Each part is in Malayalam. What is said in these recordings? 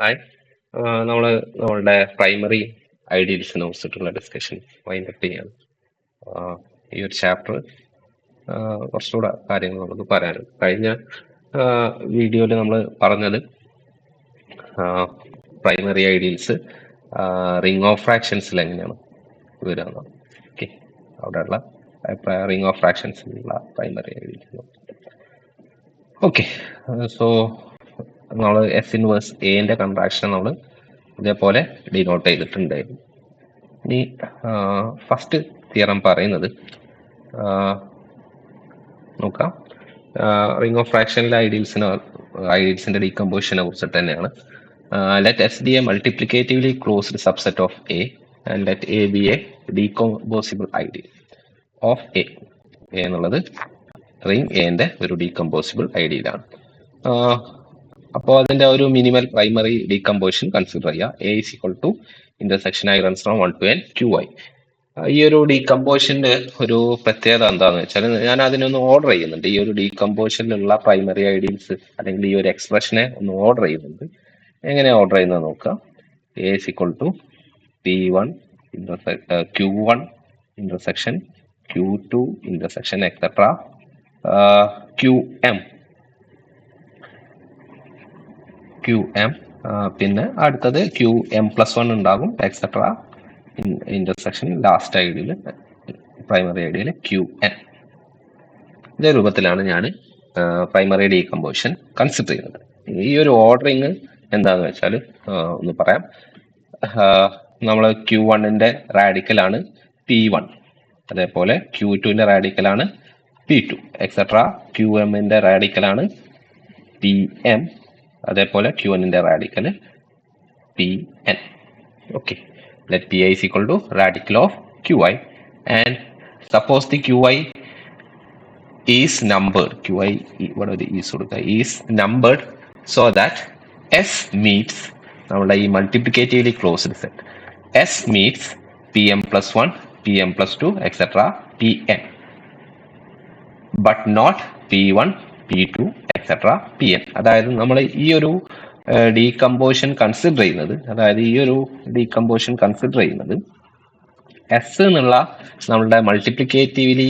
ഹായ് നമ്മൾ നമ്മളുടെ പ്രൈമറി ഐഡിയൽസിനെ കുറിച്ചിട്ടുള്ള ഡിസ്കഷൻ വൈൻഡപ്പ് ചെയ്യാണ്. ഈ ഒരു ചാപ്റ്റർ കുറച്ചുകൂടെ കാര്യങ്ങൾ നമുക്ക് പറയാനുണ്ട്. കഴിഞ്ഞ വീഡിയോയിൽ നമ്മൾ പറഞ്ഞത് പ്രൈമറി ഐഡിയൽസ് റിംഗ് ഓഫ് ഫ്രാക്ഷൻസിൽ എങ്ങനെയാണ് വരിക. ഓക്കെ, അവിടെയുള്ള റിംഗ് ഓഫ് ഫ്രാക്ഷൻസിലുള്ള പ്രൈമറി ഐഡിയൽസ്. ഓക്കെ, സോ നമ്മൾ എസ് ഇൻവേഴ്സ് എന്റെ കൺട്രാക്ഷൻ നമ്മൾ ഇതേപോലെ ഡിനോട്ട് ചെയ്തിട്ടുണ്ടായിരുന്നു. ഇനി ഫസ്റ്റ് തിയറം പറയുന്നത് നോക്കാം. റിംഗ് ഓഫ് ഫ്രാക്ഷനിലെ ഐഡിയൽസിന്റെ ഡീകമ്പോസിഷനെ കുറിച്ചിട്ട് തന്നെയാണ്. Let S be a multiplicatively closed subset of A and let A be a decomposable ideal of A എന്നുള്ളത് റിംഗ് എന്റെ ഒരു ഡീകമ്പോസിബിൾ ഐഡിയലാണ്. അപ്പോൾ അതിന്റെ ഒരു മിനിമൽ പ്രൈമറി ഡീകമ്പോസിഷൻ കൺസിഡർ ചെയ്യുക. A is equal to intersection I runs from 1 to n QI. ഈ ഒരു ഡീകമ്പോസിഷന്റെ ഒരു പ്രത്യേകത എന്താണെന്ന് വെച്ചാൽ ഞാൻ അതിനൊന്ന് ഓർഡർ ചെയ്യുന്നുണ്ട്. ഈ ഒരു ഡീകമ്പോസിഷനിലുള്ള പ്രൈമറി ഐഡിയൽസ് അല്ലെങ്കിൽ ഈ ഒരു എക്സ്പ്രഷനെ ഒന്ന് ഓർഡർ ചെയ്യുന്നുണ്ട്. എങ്ങനെ ഓർഡർ ചെയ്യുന്നത് നോക്കാം. A is equal to P1 Q1 intersection Q2 intersection etcetera QM പിന്നെ അടുത്തത് QM+1 ഉണ്ടാകും എക്സെട്ര ഇന്റർസെക്ഷൻ ലാസ്റ്റ് ഐഡിയയിൽ പ്രൈമറി ഐഡിയയിൽ QN. ഇതേ രൂപത്തിലാണ് ഞാൻ പ്രൈമറി ഡീകമ്പോസിഷൻ കൺസിഡർ ചെയ്യുന്നത്. ഈ ഒരു ഓർഡറിങ് എന്താന്ന് വെച്ചാൽ ഒന്ന് പറയാം. നമ്മൾ Q1ന്റെ റാഡിക്കലാണ് P1, അതേപോലെ Q2ന്റെ റാഡിക്കലാണ് P2 എക്സെട്ര QMന്റെ റാഡിക്കലാണ് PM, അതേപോലെ Qnന്റെ radical Pn. Okay, let Pi is equal to radical of Qi and suppose the Qi is numbered. Qi ഇവിടെ ഒരു is കൊടുക്കുക, is numbered so that S meets നമ്മുടെ ഈ multiplicatively closed set S meets Pm+1 Pm+2 etc. Pn but not P1 P2 etc. Pn. അതായത് നമ്മൾ ഈ ഒരു ഡീകമ്പോസിഷൻ കൺസിഡർ ചെയ്യുന്നത്, എസ് എന്നുള്ള നമ്മളുടെ മൾട്ടിപ്ലിക്കേറ്റീവ്ലി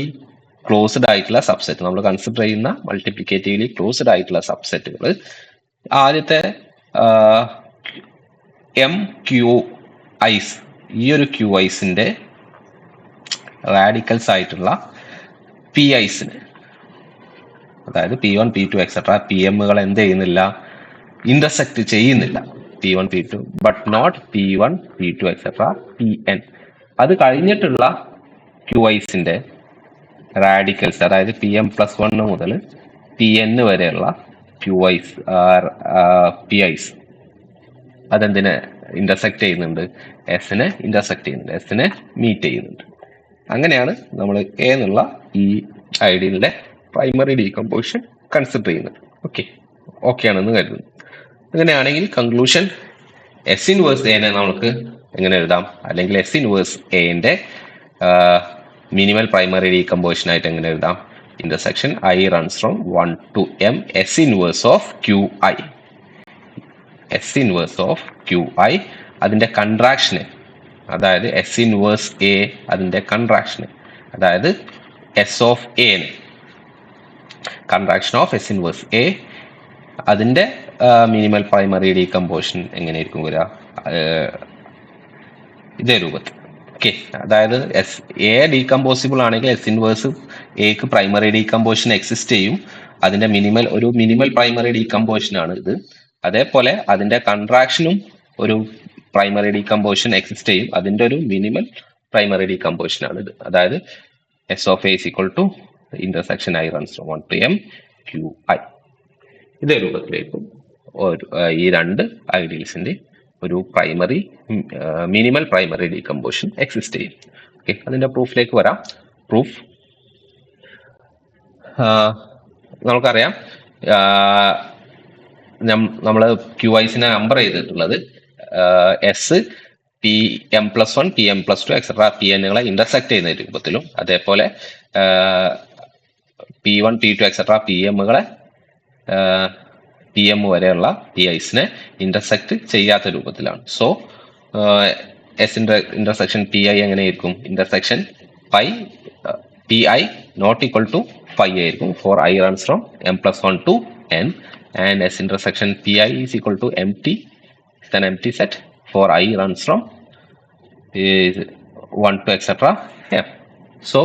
ക്ലോസ്ഡ് ആയിട്ടുള്ള സബ്സെറ്റ്, നമ്മൾ കൺസിഡർ ചെയ്യുന്ന മൾട്ടിപ്ലിക്കേറ്റീവ്ലി ക്ലോസ്ഡ് ആയിട്ടുള്ള സബ്സെറ്റുകൾ ആദ്യത്തെ എം ക്യു ഐസ്, ഈ ഒരു ക്യു ഐസിന്റെ റാഡിക്കൽസ് ആയിട്ടുള്ള പി ഐസിന്, അതായത് P1 P2 എക്സെട്ര PMകൾ എന്ത് ചെയ്യുന്നില്ല, ഇന്റർസെക്ട് ചെയ്യുന്നില്ല. P1 P2 but not P1 P2 etcetera Pn. അത് കഴിഞ്ഞിട്ടുള്ള QIസിന്റെ റാഡിക്കൽസ്, അതായത് PM+1 മുതൽ Pn വരെയുള്ള QIs PIs അതെന്തിനെ ഇന്റർസെക്ട് ചെയ്യുന്നുണ്ട്, എസിനെ ഇന്റർസെക്ട് ചെയ്യുന്നുണ്ട്, എസിനെ മീറ്റ് ചെയ്യുന്നുണ്ട്. അങ്ങനെയാണ് നമ്മൾ എ എന്നുള്ള ഈ ഐഡിയലിന്റെ പ്രൈമറി ഡീകമ്പോസിഷൻ കൺസിഡർ ചെയ്യുന്നത്. ഓക്കെ ആണെന്ന് കരുതുന്നു. അങ്ങനെയാണെങ്കിൽ കൺക്ലൂഷൻ എസ് ഇൻവേഴ്സ് എനെ നമുക്ക് എങ്ങനെ എഴുതാം, അല്ലെങ്കിൽ എസ് ഇൻവേഴ്സ് എന്റെ മിനിമൽ പ്രൈമറി ഡീകമ്പോസിഷൻ ആയിട്ട് എങ്ങനെ എഴുതാം. Intersection I runs from 1 to m S inverse of QI. S inverse of QI അതിന്റെ കൺട്രാക്ഷന്, അതായത് എസ് ഇൻവേഴ്സ് എ അതിന്റെ കൺട്രാക്ഷന്, അതായത് S of N, contraction of S inverse A അതിന്റെ മിനിമൽ പ്രൈമറി ഡീകമ്പോസിഷൻ എങ്ങനെയായിരിക്കും വരിക, ഇതേ രൂപത്തിൽ. ഓക്കെ, അതായത് എസ് എ ഡീകമ്പോസിബിൾ ആണെങ്കിൽ എസ് ഇൻവേഴ്സ് എക്ക് പ്രൈമറി ഡീകമ്പോസിഷൻ എക്സിസ്റ്റ് ചെയ്യും. അതിന്റെ മിനിമൽ പ്രൈമറി ഡീകമ്പോസിഷൻ ആണ് ഇത്. അതേപോലെ അതിന്റെ കൺട്രാക്ഷനും ഒരു പ്രൈമറി ഡീകമ്പോസിഷൻ എക്സിസ്റ്റ് ചെയ്യും. അതിന്റെ ഒരു മിനിമൽ പ്രൈമറി ഡീകമ്പോസിഷൻ ആണ് ഇത്. അതായത് S of A is equal to intersection I runs from 1 to m QI. ഇതേ രൂപത്തിലേക്കും ഈ രണ്ട് ഐഡിയൽസിന്റെ ഒരു മിനിമൽ പ്രൈമറി ഡീകമ്പോസിഷൻ എക്സിസ്റ്റ് ചെയ്യും. ഓക്കെ, അതിന്റെ പ്രൂഫിലേക്ക് വരാം. പ്രൂഫ് നമുക്കറിയാം, നമ്മൾ QIസിനെ നമ്പർ ചെയ്തിട്ടുള്ളത് എസ് PM+1 PM+2 എക്സെട്ര PNകളെ ഇന്റർസെക്ട് ചെയ്യുന്ന രൂപത്തിലും, അതേപോലെ P1 P2 എക്സെട്ര PMകളെ പി എം വരെയുള്ള പി ഐസിനെ ഇന്റർസെക്ട് ചെയ്യാത്ത രൂപത്തിലാണ്. So S intersection P i എങ്ങനെയായിരിക്കും? Intersection pi P i not equal to phi ആയിരിക്കും for I runs from m+1 to n, and S intersection pi is equal to empty, it's an empty set for I runs from 1 to etc. m. So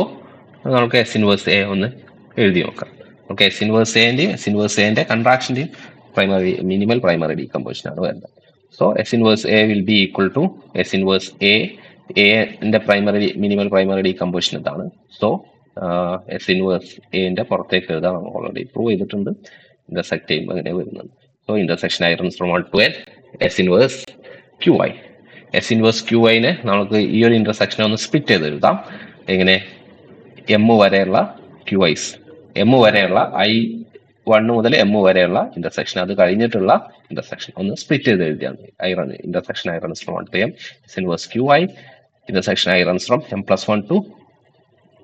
നമുക്ക് S inverse A ഒന്ന് എഴുതി നോക്കാം. നമുക്ക് S inverse A കൺട്രാക്ഷൻ്റെയും പ്രൈമറി മിനിമൽ പ്രൈമറി ഡീകമ്പോസിഷൻ ആണ് വരുന്നത്. So S inverse A will be equal to S inverse A primary minimal primary decomposition ഇതാണ്. സോ എസ് ഇൻവേഴ്സ് എന്റെ പുറത്തേക്ക് എഴുതാൻ നമ്മൾ ഓൾറെഡി പ്രൂവ് ചെയ്തിട്ടുണ്ട്. ഇന്റർസെക്ട് ചെയ്യുമ്പോൾ അങ്ങനെ വരുന്നത്. So intersection I runs from 1 to n, S inverse Q i. S inverse Q ഐനെ നമുക്ക് ഈ ഒരു ഇന്റർസെക്ഷനെ ഒന്ന് സ്പ്ലിറ്റ് ചെയ്ത് എഴുതാം. എങ്ങനെ? എം വരെയുള്ള ക്യു ഐസ്, എം വരെയുള്ള I1 മുതൽ എം വരെയുള്ള ഇന്റർസെക്ഷൻ, അത് കഴിഞ്ഞിട്ടുള്ള ഇന്റർസെക്ഷൻ ഒന്ന് സ്പ്ലിറ്റ് ചെയ്ത് എഴുതിയാണ്. Intersection I runs from 1 to m, S inverse Q i, intersection I runs from m+1 to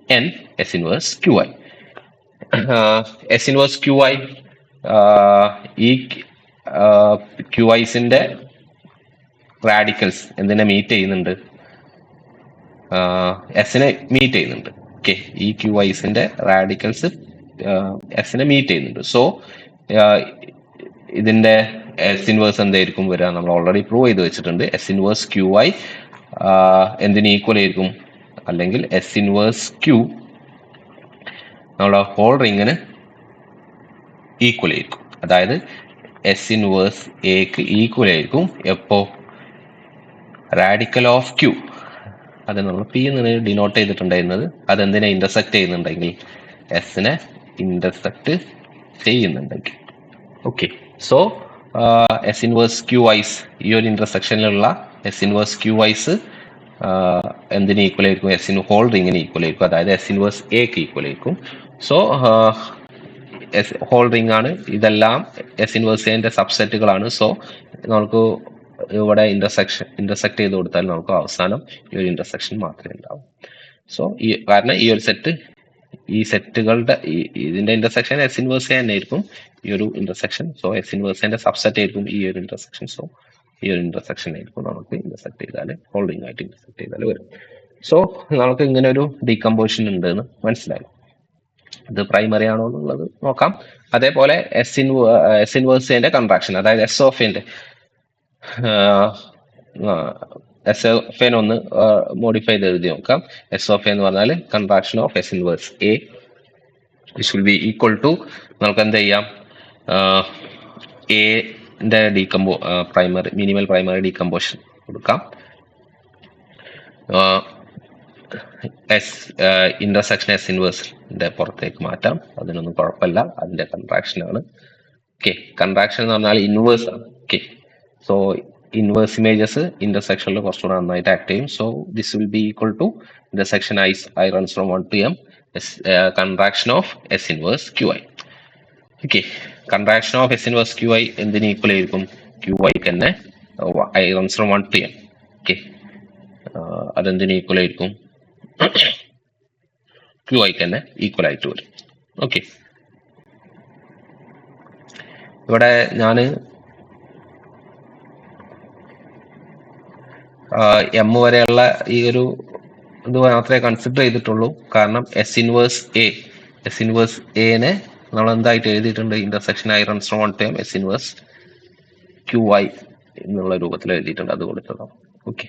n, S inverse QI. S inverse QI ഈ QIസിന്റെ റാഡിക്കൽസ് എന്തിനെ മീറ്റ് ചെയ്യുന്നുണ്ട്? എസിനെ മീറ്റ് ചെയ്യുന്നുണ്ട്. ഓക്കെ, ഈ QIസിന്റെ റാഡിക്കൽസ് എസിനെ മീറ്റ് ചെയ്യുന്നുണ്ട്. സോ ഇതിന്റെ എസ് ഇൻവേഴ്സ് എന്തായിരിക്കും വരിക? നമ്മൾ ഓൾറെഡി പ്രൂവ് ചെയ്ത് വെച്ചിട്ടുണ്ട്. എസ് ഇൻവേഴ്സ് QI എന്തിന് ഈക്വൽ ആയിരിക്കും? അല്ലെങ്കിൽ എസ് ഇൻവേഴ്സ് ക്യൂ നമ്മുടെ ഹോൾ റിങ്ങിന് ഈക്വൽ ആയിരിക്കും. അതായത് എസ് ഇൻവേഴ്സ് എക്ക് ഈക്വൽ ആയിരിക്കും എപ്പോ? Radical of Q. അത് നമ്മൾ പി എന്ന് ഡിനോട്ട് ചെയ്തിട്ടുണ്ടായിരുന്നത് അതെന്തിനെ ഇന്റർസെക്ട് ചെയ്യുന്നുണ്ടെങ്കിൽ എസിനെ ഇന്റർസെക്ട് ചെയ്യുന്നുണ്ടെങ്കിൽ. Okay, so S inverse Q I's, ഈ ഒരു ഇന്റർസെക്ഷനിലുള്ള എസ് ഇൻവേഴ്സ് ക്യൂ ഐസ് എന്തിന് ഈക്വൽ ആയിരിക്കും? എസ് ഹോൾ റിങ്ങിന് ഈക്വൽ ആയിരിക്കും. അതായത് എസ് ഇൻവേഴ്സ് എക്ക് ഈക്വൽ ആയിരിക്കും. സോ എസ് ഹോൾ റിംഗ് ആണ്, ഇതെല്ലാം എസ് ഇൻവേഴ്സ് എന്റെ സബ്സെറ്റുകളാണ്. സോ നമുക്ക് ഇവിടെ ഇന്റർസെക്ട് ചെയ്ത് കൊടുത്താൽ നമുക്ക് അവസാനം ഈ ഒരു ഇന്റർസെക്ഷൻ മാത്രമേ ഉണ്ടാവും. സോ കാരണം ഈ ഒരു സെറ്റ്, ഈ സെറ്റുകളുടെ ഇതിന്റെ ഇന്റർസെക്ഷൻ എസ് ഇൻവേഴ്സ് തന്നെ ആയിരിക്കും ഈ ഒരു ഇന്റർസെക്ഷൻ. സോ എസ് ഇൻവേഴ്സ് എന്റെ സബ്സെറ്റ് ആയിരിക്കും ഈ ഒരു ഇന്റർസെക്ഷൻ. സോ ഈ ഒരു ഇന്റർസെക്ഷൻ ആയിരിക്കും നമുക്ക് ഇന്റർസെക്ട് ചെയ്താൽ, ഹോൾഡിംഗ് ആയിട്ട് ഇന്റർസെക്ട് ചെയ്താൽ വരും. സോ നമുക്ക് ഇങ്ങനെ ഒരു ഡീകമ്പോസിഷൻ ഉണ്ട് എന്ന് മനസ്സിലായി. ഇത് പ്രൈമറി ആണോ എന്നുള്ളത് നോക്കാം. അതേപോലെ എസ് ഇൻവേഴ്സിന്റെ കൺട്രാക്ഷൻ, അതായത് എസ് ഓഫ് എന്റെ എസ് ഓഫ് എൻ ഒന്ന് മോഡിഫൈ ചെയ്ത് എഴുതി നോക്കാം. എസ് ഓഫ് എന്ന് പറഞ്ഞാൽ contraction of S inverse A which will be equal to, നമുക്ക് എന്ത് ചെയ്യാം? എന്റെ പ്രൈമറി മിനിമൽ പ്രൈമറി ഡീകമ്പോസിഷൻ കൊടുക്കാം. ഇന്റർസെക്ഷൻ എസ് ഇൻവേഴ്സിന്റെ പുറത്തേക്ക് മാറ്റാം, അതിനൊന്നും കുഴപ്പമില്ല, അതിന്റെ കൺട്രാക്ഷൻ ആണ്. ഓക്കെ, കൺട്രാക്ഷൻ എന്ന് പറഞ്ഞാൽ ഇൻവേഴ്സ് ആണ്. ഓക്കെ, സോ ഇൻവേഴ്സ് ഇമേജസ് ഇന്റർസെക്ഷനിൽ കുറച്ചുകൂടെ നന്നായിട്ട് ആക്ട് ചെയ്യും. So this will be equal to intersection I runs from 1 to m, contraction of S inverse Q i. Okay, contraction of S inverse Q i എന്തിന് ഈക്വൽ ആയിരിക്കും? ക്യു ഐ തന്നെ i runs from 1 to m. Okay, അതെന്തിന് ഈക്വൽ ആയിരിക്കും? ക്യു ഐക്ക് തന്നെ ഈക്വൽ ആയിട്ട് വരും. ഓക്കെ, ഇവിടെ ഞാൻ എം വരെയുള്ള ഈ ഒരു ഇത് മാത്രമേ കൺസിഡർ ചെയ്തിട്ടുള്ളൂ. കാരണം എസ് ഇൻവേഴ്സ് എനെ നമ്മൾ എന്തായിട്ട് എഴുതിയിട്ടുണ്ട്? Intersection I runs from 1 to m, S inverse Q I എന്നുള്ള രൂപത്തിൽ എഴുതിയിട്ടുണ്ട്, അത് കൊടുത്തതാണ്. Okay,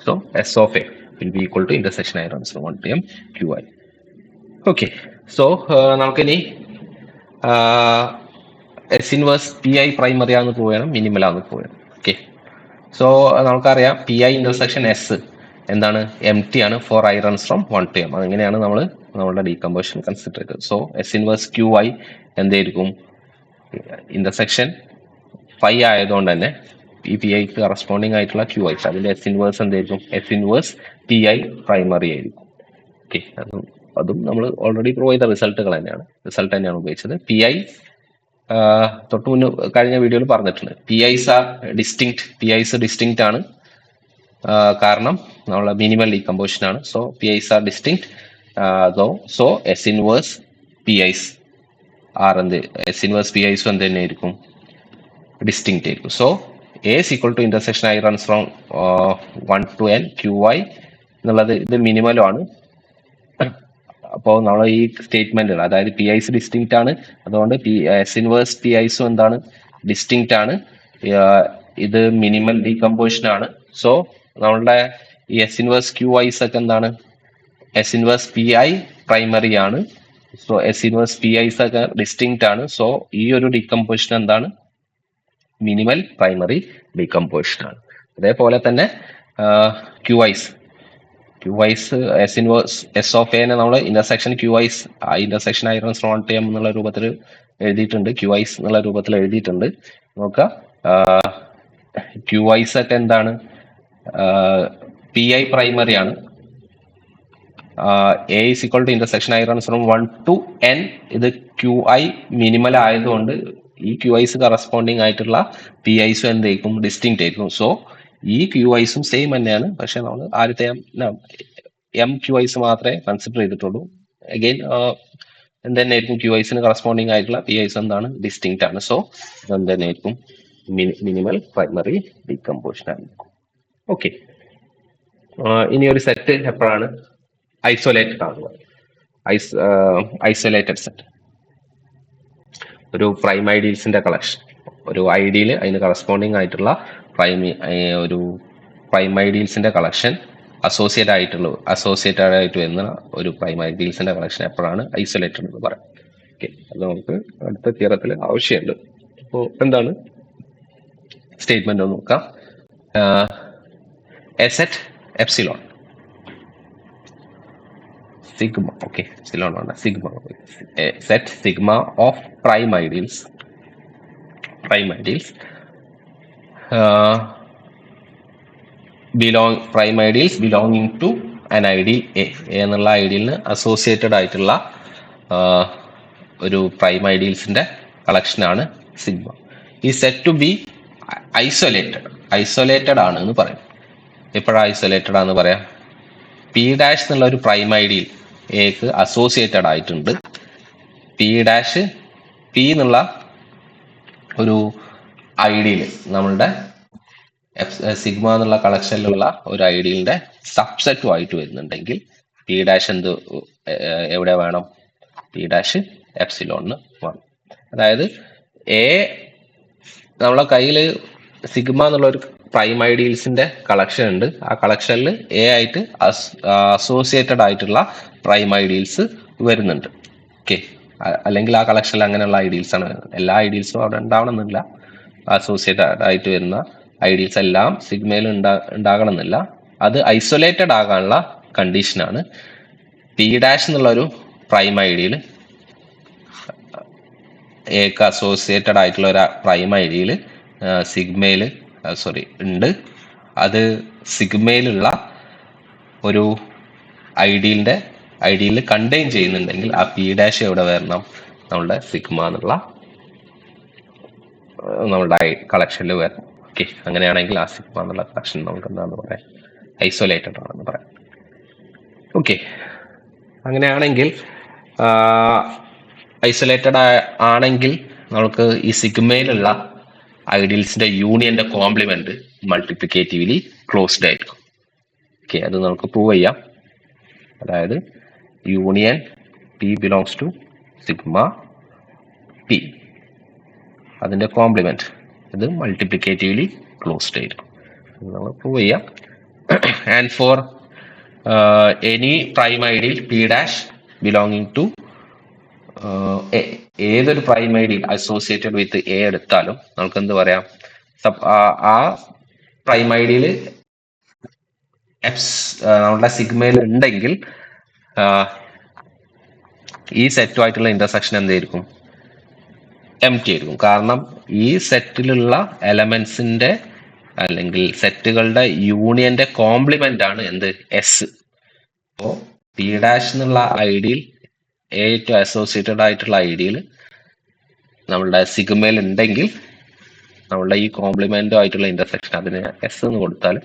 so S of A will be equal to intersection I runs from 1 to m qi. Okay, so നമുക്കിനി S inverse P I primary ആണെന്ന് പ്രൂവ് ചെയ്യണം, മിനിമൽ ആണെന്ന് പ്രൂവ് ചെയ്യണം. ഓക്കെ, സോ നമുക്കറിയാം പി ഐ ഇന്റർസെക്ഷൻ എസ് എന്താണ്? എം ടി ആണ് for I runs from 1 to m. അങ്ങനെയാണ് നമ്മൾ നമ്മളുടെ ഡീകമ്പോസിഷൻ കൺസിഡർ ചെയ്തത്. So S inverse Q I എന്തായിരിക്കും? ഇന്റർസെക്ഷൻ ഫൈ ആയതുകൊണ്ട് തന്നെ ഈ പി ഐക്ക് കറസ്പോണ്ടിങ് ആയിട്ടുള്ള ക്യു ഐ, അതിന്റെ എസ് ഇൻവേഴ്സ് എന്തായിരിക്കും? S inverse P I primary ആയിരിക്കും. ഓക്കെ, അതും നമ്മൾ ഓൾറെഡി പ്രൂവ് ചെയ്ത റിസൾട്ട് തന്നെയാണ് ഉപയോഗിച്ചത്. പി ഐ തൊട്ട് മുന്നേ കഴിഞ്ഞ വീഡിയോയിൽ പറഞ്ഞിട്ടുണ്ട്, പി ഐസ് ഡിസ്റ്റിങ്ക്റ്റ് ആണ്. കാരണം നമ്മളെ മിനിമൽ ഡീകമ്പോസിഷൻ ആണ്. So P Is R distinct. So S inverse P ice R എന്ത് എസ് ഇൻവേഴ്സ് പി ഐസും എന്ത് തന്നെ ആയിരിക്കും, ഡിസ്റ്റിങ്ക്റ്റ് ആയിരിക്കും. So A is equal to intersection I runs from 1 to n qi എന്നുള്ളത് ഇത് മിനിമലും ആണ്. അപ്പോൾ നമ്മൾ ഈ സ്റ്റേറ്റ്മെന്റുകൾ, അതായത് പി ഐസ് ഡിസ്റ്റിങ്ക്റ്റ് ആണ്, അതുകൊണ്ട് എസ് ഇൻവേഴ്സ് പി ഐസും എന്താണ്, ഡിസ്റ്റിങ്ക്റ്റ് ആണ്. ഇത് മിനിമൽ ഡീകമ്പോസിഷൻ ആണ്. സോ നമ്മളുടെ ഈ എസ് ഇൻവേഴ്സ് ക്യു ഐസ് ഒക്കെ എന്താണ്, S inverse P I primary ആണ്. So S inverse P i's ഒക്കെ ഡിസ്റ്റിങ്ക്റ്റ് ആണ്. സോ ഈ ഒരു ഡീകമ്പോസിഷൻ എന്താണ്, മിനിമൽ പ്രൈമറി ഡീകമ്പോസിഷൻ ആണ്. അതേപോലെ തന്നെ Q i's S inverse S of എനെ നമ്മൾ ഇന്റർസെക്ഷൻ ക്യു ഐസ്, ആ intersection i runs from to m എന്നുള്ള രൂപത്തിൽ എഴുതിയിട്ടുണ്ട്, ക്യു ഐസ് എന്നുള്ള രൂപത്തിൽ എഴുതിയിട്ടുണ്ട്. നോക്കുക, ക്യു ഐസ് ഒക്കെ എന്താണ്, പി ഐ പ്രൈമറി ആണ്. A is equal to intersection I runs from 1 to n. ഇത് ക്യു ഐ മിനിമൽ ആയതുകൊണ്ട് ഈ ക്യു ഐസ് കറസ്പോണ്ടിങ് ആയിട്ടുള്ള പി ഐസും എന്തായിരിക്കും, ഡിസ്റ്റിങ്ക്റ്റ് ആയിരിക്കും. സോ ഈ ക്യു ഐസും സെയിം തന്നെയാണ്, പക്ഷെ നമ്മൾ ആദ്യത്തെ എം ക്യു ഐസ് മാത്രമേ കൺസിഡർ ചെയ്തിട്ടുള്ളൂ. അഗെയിൻ എന്തെന്നായിരിക്കും, ക്യു ഐസിന് കറസ്പോണ്ടിങ് ആയിട്ടുള്ള പി ഐസ് എന്താണ്, ഡിസ്റ്റിങ്ക്റ്റ് ആണ്. സോ എന്തെന്നായിരിക്കും, മിനിമൽ പ്രൈമറി ഡീകമ്പോസിഷൻ ആയിരിക്കും. ഓക്കെ, ഇനി ഒരു സെറ്റ് എപ്പോഴാണ് ഐസൊലേറ്റഡ് ആകുക? ഐസൊലേറ്റഡ് സെറ്റ് ഒരു പ്രൈം ഐഡിയൽസിന്റെ കളക്ഷൻ, ഒരു ഐഡിയൽ അതിന് കറസ്പോണ്ടിങ് ആയിട്ടുള്ള ഒരു പ്രൈം ഐഡിയൽസിന്റെ കളക്ഷൻ അസോസിയേറ്റഡ് ആയിട്ട് വരുന്ന ഒരു പ്രൈം ഐഡിയൽസിന്റെ കളക്ഷൻ എപ്പോഴാണ് ഐസൊലേറ്റഡ് എന്ന് പറയാം. ഓക്കെ, അത് നമുക്ക് അടുത്ത തിയറത്തിൽ ആവശ്യമുണ്ട്. അപ്പോൾ എന്താണ് സ്റ്റേറ്റ്മെന്റ് ഒന്ന് നോക്കാം. A set epsilon sigma, okay, epsilon on sigma, a set sigma of prime ideals belonging to an ideal A എന്നുള്ള ഐഡിയലിന് അസോസിയേറ്റഡ് ആയിട്ടുള്ള ഒരു പ്രൈം ഐഡിയൽസിന്റെ കളക്ഷനാണ് സിഗ്മ. ഈ സെറ്റ് ടു ബി ഐസൊലേറ്റഡ് ആണ് എന്ന് പറയും. എപ്പോഴാണ് ഐസൊലേറ്റഡ് ആണെന്ന് പറയാം? പി ഡാഷ് എന്നുള്ള ഒരു പ്രൈം ഐഡിയൽ എക്ക് അസോസിയേറ്റഡ് ആയിട്ടുണ്ട്. പി എന്നുള്ള ഒരു ഐഡിയൽ നമ്മളുടെ സിഗ്മ എന്നുള്ള കളക്ഷനിലുള്ള ഒരു ഐഡിയലിന്റെ സബ്സെറ്റും ആയിട്ട് വരുന്നുണ്ടെങ്കിൽ പി ഡാഷ് എവിടെ വേണം? പി ഡാഷ് എപ്സിലോണിന് വേണം. അതായത് എ നമ്മളെ കയ്യിൽ സിഗ്മ എന്നുള്ള ഒരു പ്രൈം ഐഡിയൽസിന്റെ കളക്ഷൻ ഉണ്ട്. ആ കളക്ഷനിൽ എ ആയിട്ട് അസോസിയേറ്റഡ് ആയിട്ടുള്ള പ്രൈം ഐഡിയൽസ് വരുന്നുണ്ട്. ഓക്കെ, അല്ലെങ്കിൽ ആ കളക്ഷനിൽ അങ്ങനെയുള്ള ഐഡിയൽസ് ആണ്. എല്ലാ ഐഡിയൽസും അവിടെ ഉണ്ടാവണമെന്നില്ല. അസോസിയേറ്റഡ് ആയിട്ട് വരുന്ന ഐഡിയൽസ് എല്ലാം സിഗ്മയിൽ ഉണ്ടാകണമെന്നില്ല. അത് ഐസൊലേറ്റഡ് ആകാനുള്ള കണ്ടീഷനാണ് പി ഡാഷ് എന്നുള്ള ഒരു പ്രൈം ഐഡിയൽ എക്ക് അസോസിയേറ്റഡ് ആയിട്ടുള്ള ഒരു പ്രൈം ഐഡിയൽ സിഗ്മയിൽ ഉണ്ട്. അത് സിഗ്മയിലുള്ള ഒരു ഐഡിയലിൽ കണ്ടെയ്ൻ ചെയ്യുന്നുണ്ടെങ്കിൽ ആ പി ഡാഷ് എവിടെ വരണം? നമ്മളുടെ സിഗ്മ എന്നുള്ള നമ്മളുടെ കളക്ഷനിൽ വരണം. ഓക്കെ, അങ്ങനെയാണെങ്കിൽ ആ സിഗ്മ എന്നുള്ള കളക്ഷൻ നമുക്ക് എന്താന്ന് പറയാം? ഐസൊലേറ്റഡ് ആണെന്ന് പറയാം. ഓക്കെ, അങ്ങനെയാണെങ്കിൽ ഐസൊലേറ്റഡ് ആണെങ്കിൽ നമുക്ക് ഈ സിഗ്മയിലുള്ള ഐഡിയൽസിന്റെ യൂണിയന്റെ കോംപ്ലിമെന്റ് മൾട്ടിപ്ലിക്കേറ്റീവ്ലി ക്ലോസ്ഡ് ആയിരിക്കും. ഓക്കെ, അത് നമുക്ക് പ്രൂവ് ചെയ്യാം. അതായത് union P belongs to sigma P, അതിന്റെ കോംപ്ലിമെന്റ് ഇത് മൾട്ടിപ്ലിക്കേറ്റീവ്ലി ക്ലോസ്ഡ് ആയിരിക്കും. നമ്മൾ പ്രൂവ് ചെയ്യാം. And for any prime ideal P dash belonging to ഏതൊരു prime ideal associated with A എടുത്താലും നമുക്ക് എന്ത് പറയാം? ആ പ്രൈം ഐഡിയൽ നമ്മളുടെ സിഗ്മയിൽ ഉണ്ടെങ്കിൽ ഈ സെറ്റുമായിട്ടുള്ള ഇന്റർസെക്ഷൻ എന്തായിരിക്കും? എംപ്റ്റി ആയിരിക്കും. കാരണം ഈ സെറ്റിലുള്ള എലമെന്റ്സിന്റെ അല്ലെങ്കിൽ സെറ്റുകളുടെ യൂണിയന്റെ കോംപ്ലിമെന്റ് ആണ് എന്ത്? എസ്. അപ്പോൾ പി ഡാഷ് എന്നുള്ള ഐഡിയൽ എ ടു അസോസിയേറ്റഡ് ആയിട്ടുള്ള ഐഡിയൽ നമ്മളുടെ സിഗ്മയിൽ ഉണ്ടെങ്കിൽ നമ്മളുടെ ഈ കോംപ്ലിമെന്റും ആയിട്ടുള്ള ഇന്റർസെക്ഷൻ, അതിന് എസ് എന്ന് കൊടുത്താൽ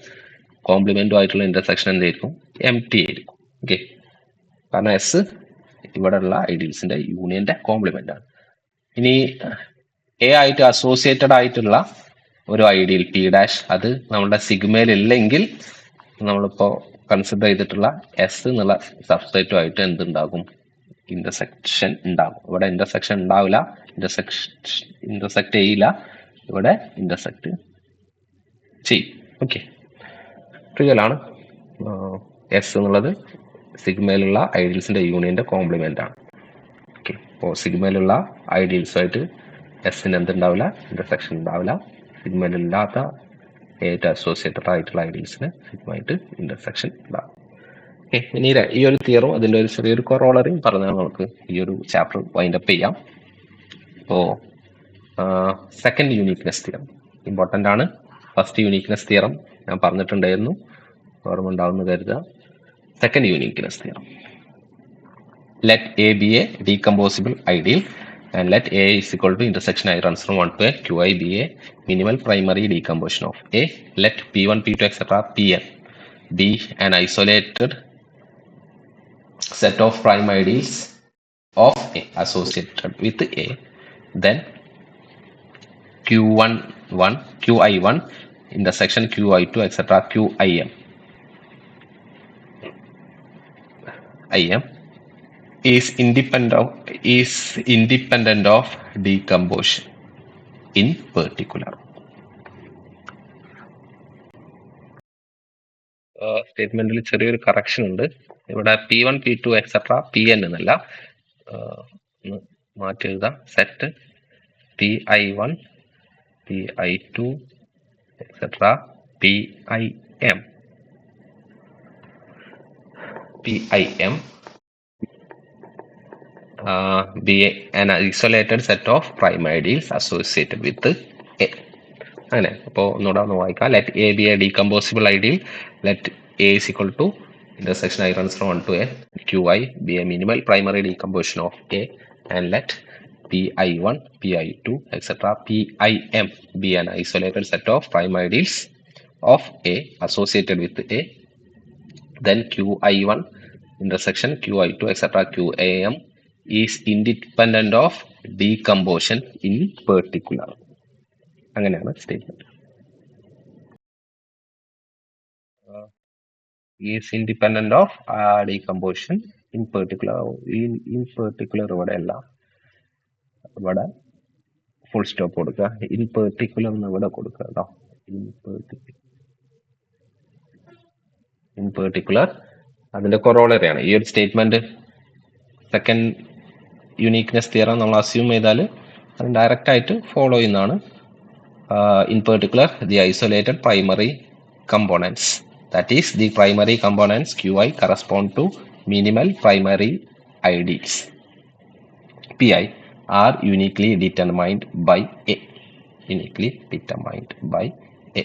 കോംപ്ലിമെന്റും ആയിട്ടുള്ള ഇന്റർസെക്ഷൻ എന്തായിരിക്കും? എംപ്റ്റി ആയിരിക്കും. ഓക്കെ, കാരണം എസ് ഇവിടെ ഉള്ള ഐഡിയൽസിന്റെ യൂണിയന്റെ കോംപ്ലിമെന്റ് ആണ്. ഇനി എ ആയിട്ട് അസോസിയേറ്റഡ് ആയിട്ടുള്ള ഒരു ഐഡിയൽ പി ഡാഷ് അത് നമ്മുടെ സിഗ്മയിൽ ഇല്ലെങ്കിൽ നമ്മളിപ്പോ കൺസിഡർ ചെയ്തിട്ടുള്ള എസ് എന്നുള്ള സബ്സെറ്റുമായിട്ട് എന്തുണ്ടാകും, ഇന്റർസെക്ഷൻ ഉണ്ടാകും. ഇവിടെ ഇന്റർസെക്ഷൻ ഉണ്ടാവില്ല, ഇന്റർസെക്ട് ചെയ്യില്ല, ഇവിടെ ഇന്റർസെക്ട് ചെയ്യും. ഓക്കെ, റിയൽ ആണ്. എസ് എന്നുള്ളത് സിഗ്മയിലുള്ള ഐഡിയൽസിന്റെ യൂണിയന്റെ കോംപ്ലിമെന്റ് ആണ്. ഓക്കെ, അപ്പോൾ സിഗ്മയിലുള്ള ഐഡിയൽസുമായിട്ട് എസിന് എന്തുണ്ടാവില്ല, ഇന്റർസെക്ഷൻ ഉണ്ടാവില്ല. സിഗ്മയിലില്ലാത്ത ഏറ്റവും അസോസിയേറ്റഡ് ആയിട്ടുള്ള ഐഡിയൽസിന് സിഗ്മയായിട്ട് ഇന്റർസെക്ഷൻ ഉണ്ടാകും. ഓക്കെ, ഇനി ഈ ഒരു തിയറും അതിന്റെ ഒരു ചെറിയൊരു കൊറോളറിയും പറഞ്ഞാൽ നമുക്ക് ഈ ഒരു ചാപ്റ്റർ വൈൻഡ് അപ്പ് ചെയ്യാം. അപ്പോൾ സെക്കൻഡ് യൂണിക്നെസ് തിയറം ഇമ്പോർട്ടൻ്റ് ആണ്. ഫസ്റ്റ് യൂണിക്നെസ് തിയറം ഞാൻ പറഞ്ഞിട്ടുണ്ടായിരുന്നു, ഓർമ്മ ഉണ്ടാവുമെന്ന് കരുതുക. Second uniqueness theorem, let A be a decomposable ideal and let A is equal to intersection I runs from 1 to n, Qi be a minimal primary decomposition of A, let P1, P2, etc. Pn be an isolated set of prime ideals of A associated with A, then Qi1 intersection Qi2, etc. Qim is independent of decomposition in particular. സ്റ്റേറ്റ്മെന്റിൽ ചെറിയൊരു കറക്ഷൻ ഉണ്ട്. ഇവിടെ P1, P2, എക്സെട്ര Pn എന്നല്ല, മാറ്റി എഴുതാം. Set Pi1, Pi2, etcetera Pim be an isolated set of prime ideals associated with A. അങ്ങനെ അപ്പോൾ ഒന്നുകൂടെ ഒന്ന് വായിക്കാം. let A be a decomposable ideal, let A is equal to intersection I runs from 1 to n, Qi be a minimal primary decomposition of A, and let Pi1, Pi2, etc. Pim be an isolated set of prime ideals of A associated with A, then Qi1 intersection Qi2, etc. Qam is independent of decomposition in particular. അങ്ങനെയാണ് statement. Is independent of decomposition in particular. In particular ഇവിടെ അല്ല, ഇവിടെ ഫുൾ സ്റ്റോപ്പ് കൊടുക്കുക. ഇൻ പെർട്ടിക്കുലർ എന്ന് ഇവിടെ കൊടുക്കുക കേട്ടോ. ഇൻ പെർട്ടിക്കുലർ അതിന്റെ കൊറോളറിയാണ് ഈ ഒരു സ്റ്റേറ്റ്മെന്റ്. സെക്കൻഡ് യൂണിക്നെസ് തിയറം നമ്മൾ അസ്യൂം ചെയ്താൽ അത് ഡയറക്റ്റ് ആയിട്ട് ഫോളോ ചെയ്യുന്നതാണ്. In particular, the isolated primary components, that is the primary components Qi correspond to minimal primary ideals Pi are uniquely determined by A. Uniquely determined by A.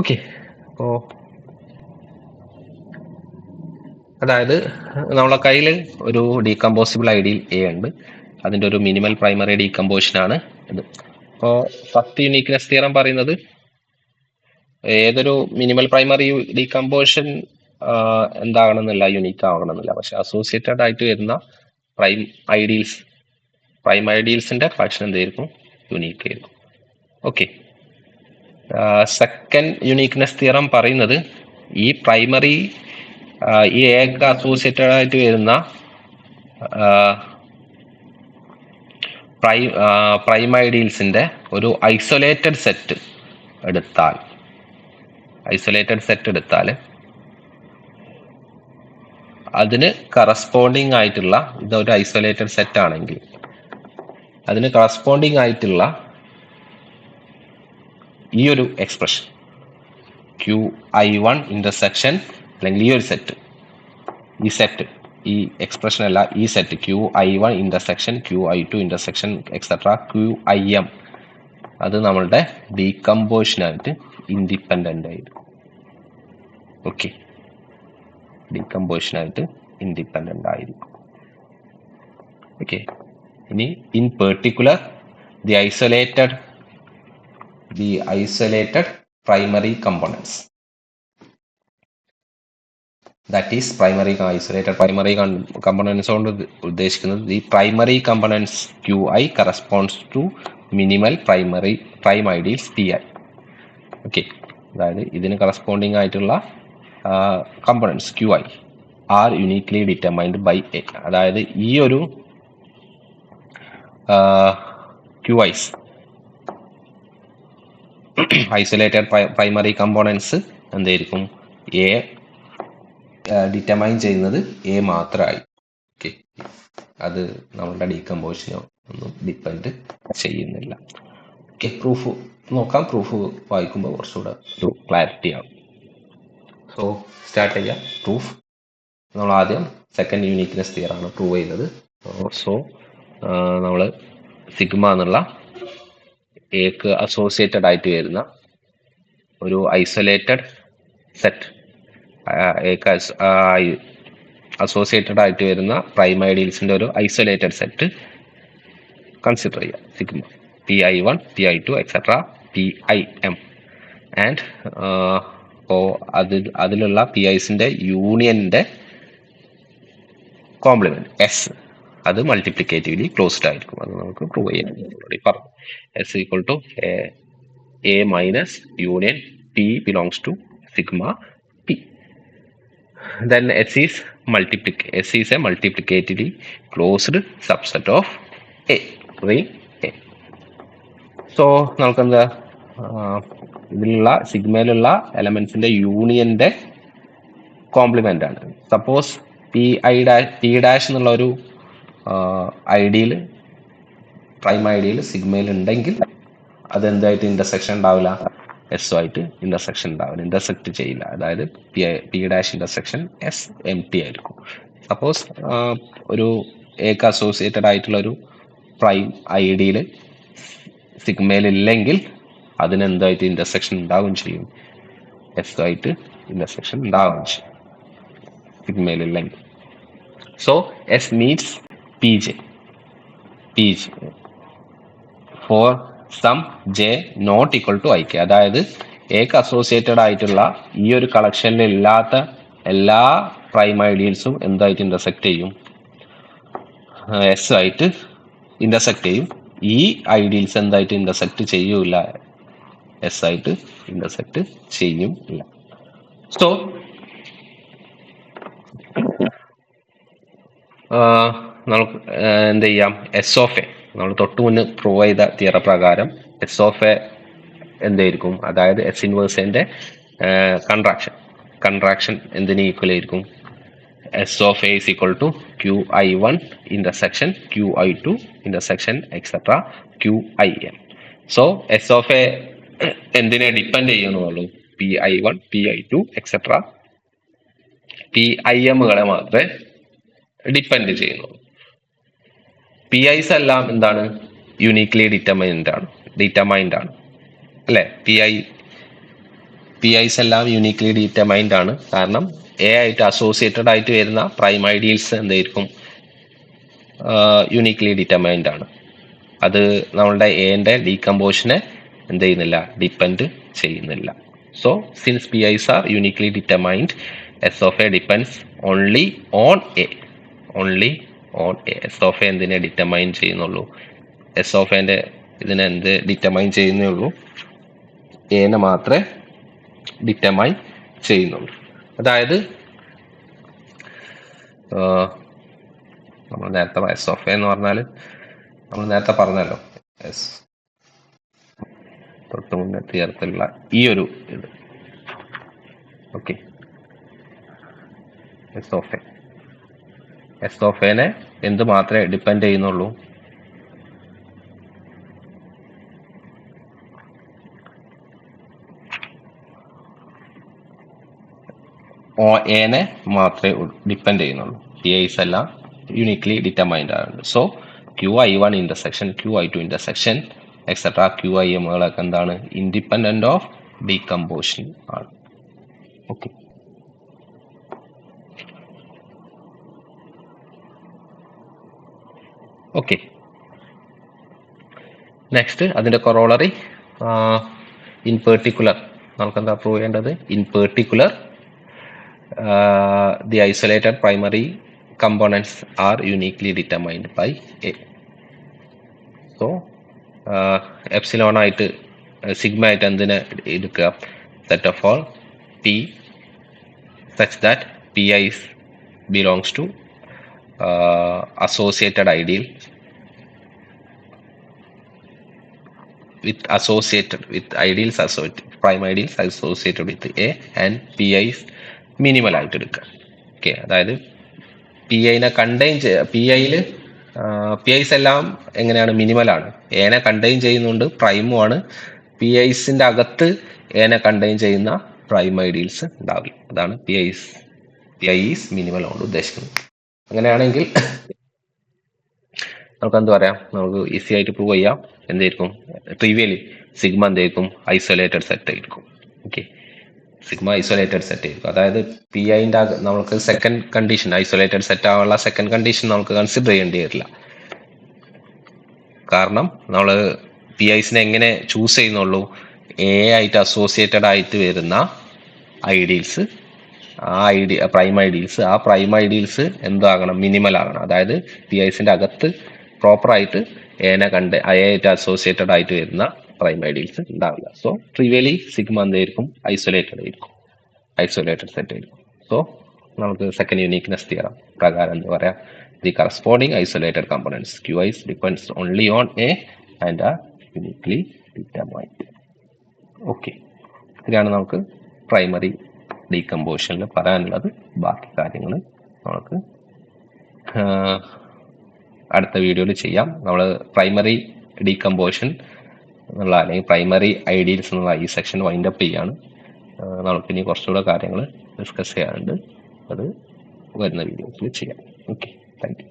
Okay. അപ്പോൾ അതായത് നമ്മളെ കയ്യിൽ ഒരു ഡീകമ്പോസിബിൾ ഐഡിയൽ എ ഉണ്ട്, അതിൻ്റെ ഒരു മിനിമൽ പ്രൈമറി ഡീകമ്പോസിഷൻ ആണ് ഇത്. അപ്പോൾ ഫസ്റ്റ് യൂണിക്നെസ് തിയറം പറയുന്നത് ഏതൊരു മിനിമൽ പ്രൈമറി ഡീകമ്പോസിഷൻ എന്താകണമെന്നില്ല, യുണീക്ക് ആകണമെന്നില്ല. പക്ഷെ അസോസിയേറ്റഡ് ആയിട്ട് വരുന്ന പ്രൈം ഐഡിയൽസിന്റെ ഫങ്ഷൻ എന്തായിരിക്കും, യുണീക്ക് ആയിരിക്കും. ഓക്കെ, സെക്കൻഡ് യുണീക്നെസ് തിയറം പറയുന്നത് ഈ പ്രൈമറി ഈ ഏക അസോസിയേറ്റഡ് ആയിട്ട് വരുന്ന പ്രൈം ഐഡിയൽസിന്റെ ഒരു ഐസൊലേറ്റഡ് സെറ്റ് എടുത്താൽ അതിന് കറസ്പോണ്ടിങ് ആയിട്ടുള്ള, ഇതൊരു ഐസൊലേറ്റഡ് സെറ്റ് ആണെങ്കിൽ അതിന് കറസ്പോണ്ടിങ് ആയിട്ടുള്ള ഈ ഒരു എക്സ്പ്രഷൻ Qi1 ഇന്റർസെക്ഷൻ, അല്ലെങ്കിൽ ഈ ഒരു സെറ്റ്, ഈ എക്സ്പ്രഷൻ അല്ല, ഈ set Qi1 intersection Qi2 intersection etcetera Qim, അത് നമ്മളുടെ ഡീകമ്പോസിഷനായിട്ട് ഇൻഡിപെൻഡന്റ് ആയിരിക്കും. ഓക്കെ, ഡീകമ്പോസിഷനായിട്ട് ഇൻഡിപെൻഡന്റ് ആയിരിക്കും. ഓക്കെ, ഇനി in particular the isolated primary components that is primary isolated primary components കൊണ്ട് ഉദ്ദേശിക്കുന്നത് the primary components Q I corresponds to minimal prime ideals P I. Okay, അതായത് ഇതിന് കറസ്പോണ്ടിങ് ആയിട്ടുള്ള components Q I are uniquely determined by A. അതായത് ഈ ഒരു Q I's isolated primary components എന്തായിരിക്കും? എ ഡിറ്റർമൈൻ ചെയ്യുന്നത് എ മാത്രമായി. ഓക്കെ, അത് നമ്മളുടെ ഡീകമ്പോസിഷനോ ഒന്നും ഡിപ്പെൻഡ് ചെയ്യുന്നില്ല. ഓക്കെ, പ്രൂഫ് നോക്കാം. പ്രൂഫ് വായിക്കുമ്പോൾ കുറച്ചുകൂടെ ഒരു ക്ലാരിറ്റി ആവും. സോ സ്റ്റാർട്ട് ചെയ്യാം. പ്രൂഫ് നമ്മൾ ആദ്യം സെക്കൻഡ് യൂണിക്നെസ് തിയറാണ് പ്രൂവ് ചെയ്തത്. സോ നമ്മൾ സിഗ്മ എന്നുള്ള എക്ക് അസോസിയേറ്റഡ് ആയിട്ട് വരുന്ന ഒരു ഐസൊലേറ്റഡ് സെറ്റ്, അസോസിയേറ്റഡ് ആയിട്ട് വരുന്ന പ്രൈം ഐഡിയൽസിന്റെ ഒരു ഐസൊലേറ്റഡ് സെറ്റ് കൺസിഡർ ചെയ്യാം. Sigma PI1, PI2 etcetera PIM. And അപ്പോൾ അതിലുള്ള PIസിന്റെ യൂണിയന്റെ കോംപ്ലിമെന്റ് എസ് അത് മൾട്ടിപ്ലിക്കേറ്റീവ്ലി ക്ലോസ്ഡ് ആയിരിക്കും. അത് നമുക്ക് പ്രൂവ് ചെയ്യാൻ ഓൾറെഡി പറഞ്ഞു. S equal to A minus union P belongs to sigma P. Then S is a multiplicatively closed subset of A, ring A. So നമുക്ക് എന്താ ഇതിലുള്ള സിഗ്മയിലുള്ള എലമെന്റ്സിന്റെ യൂണിയന്റെ കോംപ്ലിമെന്റ് ആണ്. സപ്പോസ് P ഡാഷ് എന്നുള്ള ഒരു ഐഡിയൽ പ്രൈം ഐഡിയൽ സിഗ്മയിൽ ഉണ്ടെങ്കിൽ അതെന്തായിട്ട് ഇന്റർസെക്ഷൻ ഉണ്ടാവില്ല? എസ് ആയിട്ട് ഇന്റർസെക്ഷൻ ഉണ്ടാവില്ല, ഇന്റർസെക്ട് ചെയ്യില്ല. അതായത് P dash intersection S M T ആയിരിക്കും. സപ്പോസ് ഒരു എക്ക് അസോസിയേറ്റഡ് ആയിട്ടുള്ള ഒരു പ്രൈം ഐഡിയൽ സിഗ്മയിൽ ഇല്ലെങ്കിൽ അതിനെന്തായിട്ട് ഇന്റർസെക്ഷൻ ഉണ്ടാവുകയും ചെയ്യും? എസ് ആയിട്ട് ഇന്റർസെക്ഷൻ ഉണ്ടാവുകയും ചെയ്യും സിഗ്മയിൽ ഇല്ലെങ്കിൽ. So S means P J for some J not equal to I K. അതായത് എക്ക് അസോസിയേറ്റഡ് ആയിട്ടുള്ള ഈ ഒരു കളക്ഷനിൽ ഇല്ലാത്ത എല്ലാ പ്രൈം ഐഡിയൽസും എന്തായിട്ട് ഇന്റർസെക്ട് ചെയ്യും? എസ് ആയിട്ട് ഇന്റർസെക്ട് ചെയ്യും. ഈ ഐഡിയൽസ് എന്തായിട്ട് ഇന്റർസെക്ട് ചെയ്യൂല? എസ് ആയിട്ട് ഇന്റർസെക്ട് ചെയ്യും ഇല്ല. സോ നമുക്ക് എന്ത് ചെയ്യാം? എസ് ഓഫ് എ നമ്മൾ തൊട്ട് മുന്നേ പ്രൂവ് ചെയ്ത തിയറ പ്രകാരം എസ് ഓഫ് എ എന്തായിരിക്കും? അതായത് എസ് ഇൻവേഴ്സിന്റെ കൺട്രാക്ഷൻ എന്തിന് ഈക്വൽ ആയിരിക്കും? S of A is equal to QI1 intersection QI2 intersection etcetera QIM. So S of A എന്തിനെ ഡിപ്പെൻഡ് ചെയ്യുന്നുള്ളൂ? PI1 PI2 എക്സെട്ര PIMകളെ മാത്രമേ ഡിപ്പെൻഡ് ചെയ്യുന്നുള്ളൂ. PIs എല്ലാം എന്താണ്? യൂണിക്ലി ഡിറ്റർമൈൻഡ് ആണ് അല്ലെ? PIs എല്ലാം യൂണിക്ലി ഡിറ്റർമൈൻഡ് ആണ്. കാരണം എ ആയിട്ട് അസോസിയേറ്റഡ് ആയിട്ട് വരുന്ന പ്രൈം ഐഡിയൽസ് എന്തായിരിക്കും? യൂണിക്ലി ഡിറ്റർമൈൻഡ് ആണ്. അത് നമ്മളുടെ എന്റെ ഡീകമ്പോസിഷനെ എന്ത് ചെയ്യുന്നില്ല? ഡിപ്പെൻഡ് ചെയ്യുന്നില്ല. So since PIs are uniquely determined, S of A depends only on A. S of A എന്തിനെ ഡിറ്റർമൈൻ ചെയ്യുന്നുള്ളൂ? എസ് ഓഫ് എന്റെ ഇതിനെ എന്ത് ഡിറ്റർമൈൻ ചെയ്യുന്നുള്ളൂ? എനെ മാത്രമേ ഡിറ്റർമൈൻ ചെയ്യുന്നുള്ളൂ. അതായത് നമ്മൾ നേരത്തെ എസ് ഓഫ് എ എന്ന് പറഞ്ഞാൽ നമ്മൾ നേരത്തെ പറഞ്ഞല്ലോ, എസ് തൊട്ട് മുന്നേ തിയറത്തിലുള്ള ഈ ഒരു ഇത്. ഓക്കെ, എസ് ഓഫ് എനെ എന്ത് മാത്രമേ ഡിപ്പെൻഡ് ചെയ്യുന്നുള്ളൂ? എനെ മാത്രമേ ഡിപ്പെൻഡ് ചെയ്യുന്നുള്ളൂ. PIs എല്ലാം യൂണിക്ലി ഡിറ്റർമൈൻഡ് ആണ്. സോ QI1 intersection QI2 intersection etcetera QIMകളൊക്കെ എന്താണ്? ഇൻഡിപെൻഡന്റ് ഓഫ് ഡീകമ്പോസിഷൻ ആണ്. Okay, okay. നെക്സ്റ്റ് അതിന്റെ കൊറോളറി ഇൻ പെർട്ടിക്കുലർ നമുക്ക് എന്താ പ്രൂവ് ചെയ്യേണ്ടത്? In particular the isolated primary components are uniquely determined by A. So epsilon ആയിട്ട് sigma ആയിട്ട് എന്തിനെ എടുക്കുക, set of all P such that Pi belongs to associated ideal with ideals associated prime ideals associated with A and Pi is minimal ആയിട്ട് എടുക്കുക. ഓക്കെ, അതായത് പി ഐനെ കണ്ടെയ്ൻ പി ഐയില് പി ഐസ് എല്ലാം എങ്ങനെയാണ്, മിനിമലാണ്. എനെ കണ്ടെയ്ൻ ചെയ്യുന്നുണ്ട്, പ്രൈമും ആണ്. പി ഐസിന്റെ അകത്ത് എനെ കണ്ടെയ്ൻ ചെയ്യുന്ന പ്രൈം ഐഡിയൽസ് ഉണ്ടാവില്ല. അതാണ് പി ഐ ഈസ് മിനിമൽ കൊണ്ട് ഉദ്ദേശിക്കുന്നത്. അങ്ങനെയാണെങ്കിൽ നമുക്ക് എന്ത് പറയാം, നമുക്ക് ഈസി ആയിട്ട് പ്രൂവ് ചെയ്യാം. എന്തായിരിക്കും ട്രിവിയലി സിഗ്മ എന്തായിരിക്കും, ഐസൊലേറ്റഡ് സെറ്റ് ആയിരിക്കും. ഓക്കെ, സിഗ്മ ഐസൊലേറ്റഡ് സെറ്റ് ആയിരിക്കും. അതായത് പി ഐൻ്റെ നമുക്ക് സെക്കൻഡ് കണ്ടീഷൻ, ഐസൊലേറ്റഡ് സെറ്റ് ആവാനുള്ള സെക്കൻഡ് കണ്ടീഷൻ നമുക്ക് കൺസിഡർ ചെയ്യേണ്ടി വരില്ല. കാരണം നമ്മൾ പി ഐസിനെ എങ്ങനെ ചൂസ് ചെയ്യുന്നുള്ളൂ, എ ആയിട്ട് അസോസിയേറ്റഡ് ആയിട്ട് വരുന്ന ഐഡിയൽസ്, പ്രൈം ഐഡിയൽസ് എന്താകണം, മിനിമൽ ആകണം. അതായത് പി ഐസിന്റെ അകത്ത് പ്രോപ്പറായിട്ട് എനെ ആയിട്ട് അസോസിയേറ്റഡ് ആയിട്ട് വരുന്ന പ്രൈം ഐഡിയൽസ് ഉണ്ടാവില്ല. സോ ട്രിവിയലി സിഗ്മ എന്തായിരിക്കും, ഐസൊലേറ്റഡ് സെറ്റ് ആയിരിക്കും. സോ നമുക്ക് സെക്കൻഡ് യൂണിക്നെസ് തിയറം പ്രകാരം എന്താ പറയാം, the corresponding isolated components Qis depends only on A and are uniquely determined. Okay, ഇതാണ് നമുക്ക് പ്രൈമറി ഡീകമ്പോസിഷനിൽ പറയാനുള്ളത്. ബാക്കി കാര്യങ്ങൾ നമുക്ക് അടുത്ത വീഡിയോയിൽ ചെയ്യാം. നമ്മൾ പ്രൈമറി ഡീകമ്പോസിഷൻ എന്നുള്ള അല്ലെങ്കിൽ പ്രൈമറി ഐഡിയൽസ് എന്നുള്ള ഈ സെക്ഷൻ വൈൻഡപ്പ് ചെയ്യാണ്. നമുക്കിനി കുറച്ചുകൂടെ കാര്യങ്ങൾ ഡിസ്കസ് ചെയ്യാനുണ്ട്. അത് വരുന്ന വീഡിയോസിൽ ചെയ്യാം. Okay, thank you.